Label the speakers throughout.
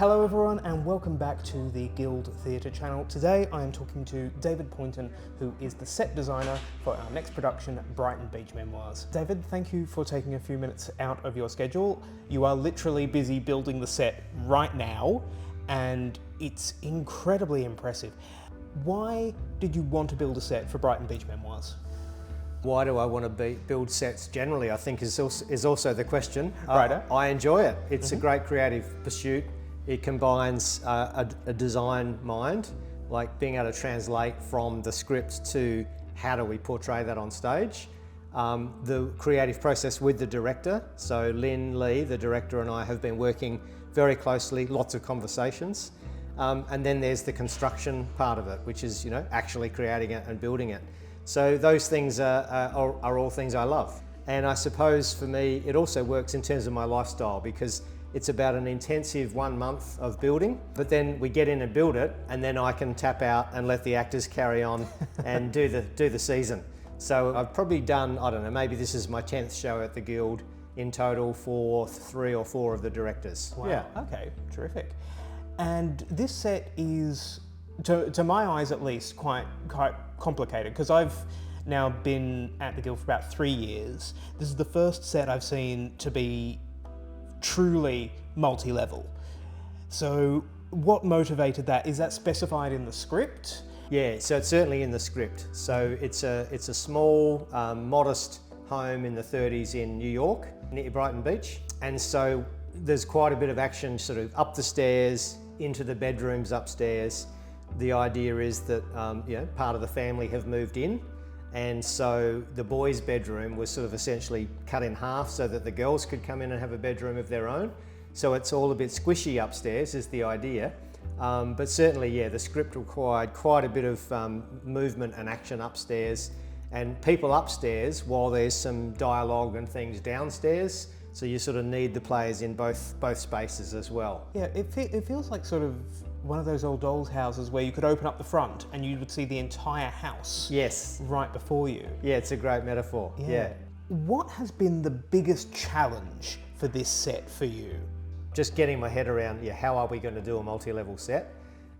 Speaker 1: Hello everyone and welcome back to the Guild Theatre channel. Today I am talking to David Pointon, who is the set designer for our next production, Brighton Beach Memoirs. David, thank you for taking a few minutes out of your schedule. You are literally busy building the set right now and it's incredibly impressive. Why did you want to build a set for Brighton Beach Memoirs?
Speaker 2: Why do I want to build sets generally, I think is also the question.
Speaker 1: Righto.
Speaker 2: I enjoy it. It's a great creative pursuit. It combines a design mind, like being able to translate from the script to how do we portray that on stage. The creative process with the director, so Lynn Lee, the director, and I have been working very closely, lots of conversations. And then there's the construction part of it, which is actually creating it and building it. So those things are all things I love. And I suppose for me, it also works in terms of my lifestyle because it's about an intensive 1 month of building, but then we get in and build it, and then I can tap out and let the actors carry on and do the season. So I've probably done, I don't know, maybe this is my 10th show at the Guild in total for 3 or 4 of the directors.
Speaker 1: Wow.
Speaker 2: Yeah.
Speaker 1: Okay, terrific. And this set is, to my eyes at least, quite complicated because I've now been at the Guild for about 3 years. This is the first set I've seen to be truly multi-level. So what motivated that? Is that specified in the script?
Speaker 2: Yeah, so it's certainly in the script. So it's a small, modest home in the 30s in New York, near Brighton Beach. And so there's quite a bit of action sort of up the stairs, into the bedrooms upstairs. The idea is that part of the family have moved in, and so the boys' bedroom was sort of essentially cut in half so that the girls could come in and have a bedroom of their own. So it's all a bit squishy upstairs is the idea. But certainly, yeah, the script required quite a bit of movement and action upstairs and people upstairs while there's some dialogue and things downstairs. So you sort of need the players in both spaces as well.
Speaker 1: Yeah, it feels like sort of one of those old dolls' houses where you could open up the front and you would see the entire house.
Speaker 2: Yes.
Speaker 1: Right before you.
Speaker 2: Yeah, it's a great metaphor. Yeah.
Speaker 1: What has been the biggest challenge for this set for you?
Speaker 2: Just getting my head around, how are we going to do a multi-level set?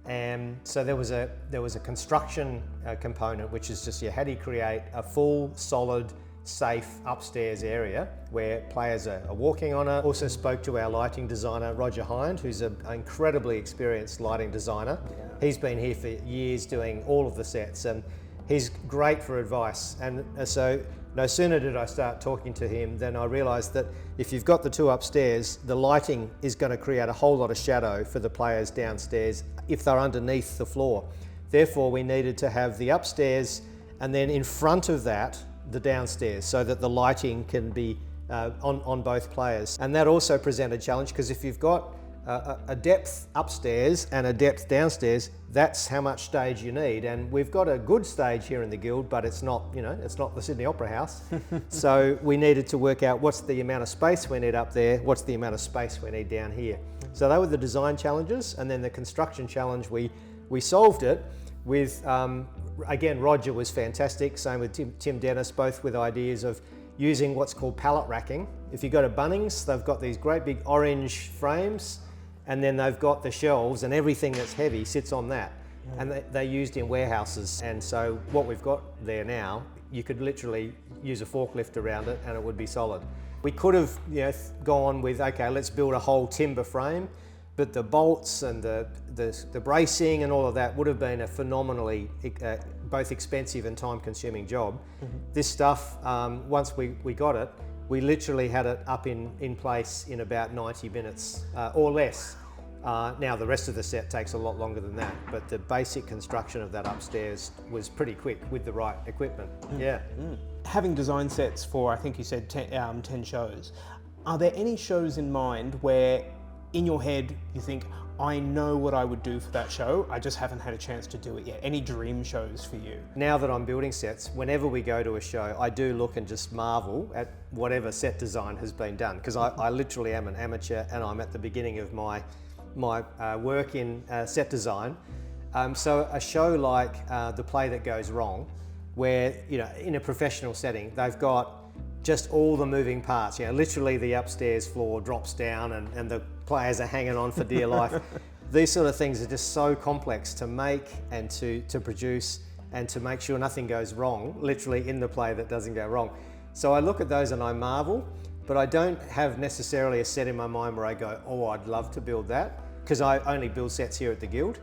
Speaker 2: And so there was a construction component, which is just how do you create a full, solid, safe upstairs area where players are walking on it. Also spoke to our lighting designer, Roger Hind, who's an incredibly experienced lighting designer. Yeah. He's been here for years doing all of the sets and he's great for advice. And so no sooner did I start talking to him than I realised that if you've got the two upstairs, the lighting is going to create a whole lot of shadow for the players downstairs if they're underneath the floor. Therefore, we needed to have the upstairs and then in front of that, the downstairs, so that the lighting can be on both players. And that also presented a challenge because if you've got a depth upstairs and a depth downstairs, that's how much stage you need. And we've got a good stage here in the Guild, but it's not, it's not the Sydney Opera House. So we needed to work out what's the amount of space we need up there, what's the amount of space we need down here. So they were the design challenges, and then the construction challenge, we solved it with, again, Roger was fantastic, same with Tim Dennis, both with ideas of using what's called pallet racking. If you go to Bunnings, they've got these great big orange frames, and then they've got the shelves, and everything that's heavy sits on that. Yeah. And they're used in warehouses. And so what we've got there now, you could literally use a forklift around it and it would be solid. We could have gone with, okay, let's build a whole timber frame, but the bolts and the bracing and all of that would have been a phenomenally both expensive and time-consuming job. Mm-hmm. This stuff, once we got it, we literally had it up in place in about 90 minutes or less. Now the rest of the set takes a lot longer than that, but the basic construction of that upstairs was pretty quick with the right equipment. Yeah.
Speaker 1: Having design sets for, I think you said 10 shows, are there any shows in mind where in your head you think, I know what I would do for that show, I just haven't had a chance to do it yet? Any dream shows for you?
Speaker 2: Now that I'm building sets, whenever we go to a show, I do look and just marvel at whatever set design has been done, because I literally am an amateur and I'm at the beginning of my work in set design. So a show like The Play That Goes Wrong, where in a professional setting, they've got just all the moving parts. You know, literally the upstairs floor drops down and the players are hanging on for dear life. These sort of things are just so complex to make and to produce and to make sure nothing goes wrong, literally in the play that doesn't go wrong. So I look at those and I marvel, but I don't have necessarily a set in my mind where I go, oh, I'd love to build that, because I only build sets here at the Guild,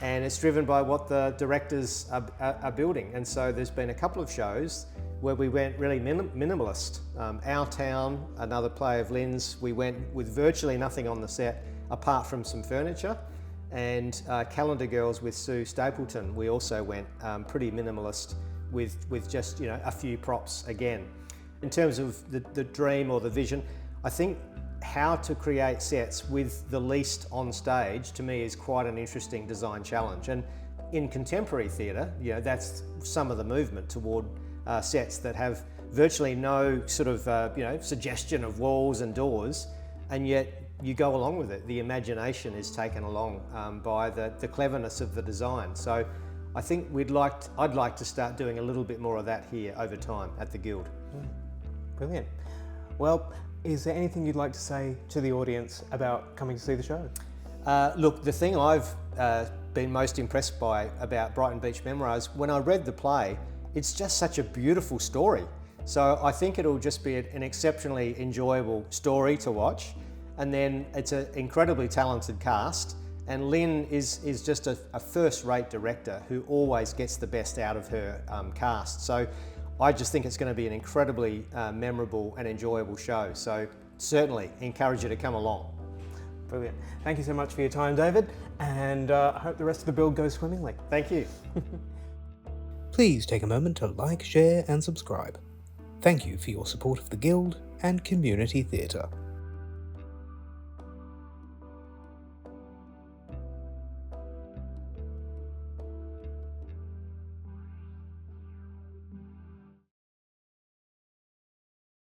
Speaker 2: and it's driven by what the directors are building. And so there's been a couple of shows where we went really minimalist. Our Town, another play of Lynn's, we went with virtually nothing on the set apart from some furniture. And Calendar Girls with Sue Stapleton, we also went pretty minimalist with just, you know, a few props again. In terms of the dream or the vision, I think how to create sets with the least on stage, to me, is quite an interesting design challenge. And in contemporary theatre, you know, that's some of the movement toward sets that have virtually no sort of you know, suggestion of walls and doors, and yet you go along with it. The imagination is taken along by the cleverness of the design. So I think I'd like to start doing a little bit more of that here over time at the Guild.
Speaker 1: Brilliant. Well, is there anything you'd like to say to the audience about coming to see the show?
Speaker 2: Look, the thing I've been most impressed by about Brighton Beach Memoirs, when I read the play, it's just such a beautiful story. So I think it'll just be an exceptionally enjoyable story to watch. And then it's an incredibly talented cast. And Lynn is just a first-rate director who always gets the best out of her cast. So I just think it's going to be an incredibly memorable and enjoyable show. So certainly encourage you to come along.
Speaker 1: Brilliant. Thank you so much for your time, David, and I hope the rest of the build goes swimmingly.
Speaker 2: Thank you.
Speaker 1: Please take a moment to like, share and subscribe. Thank you for your support of the Guild and community theatre.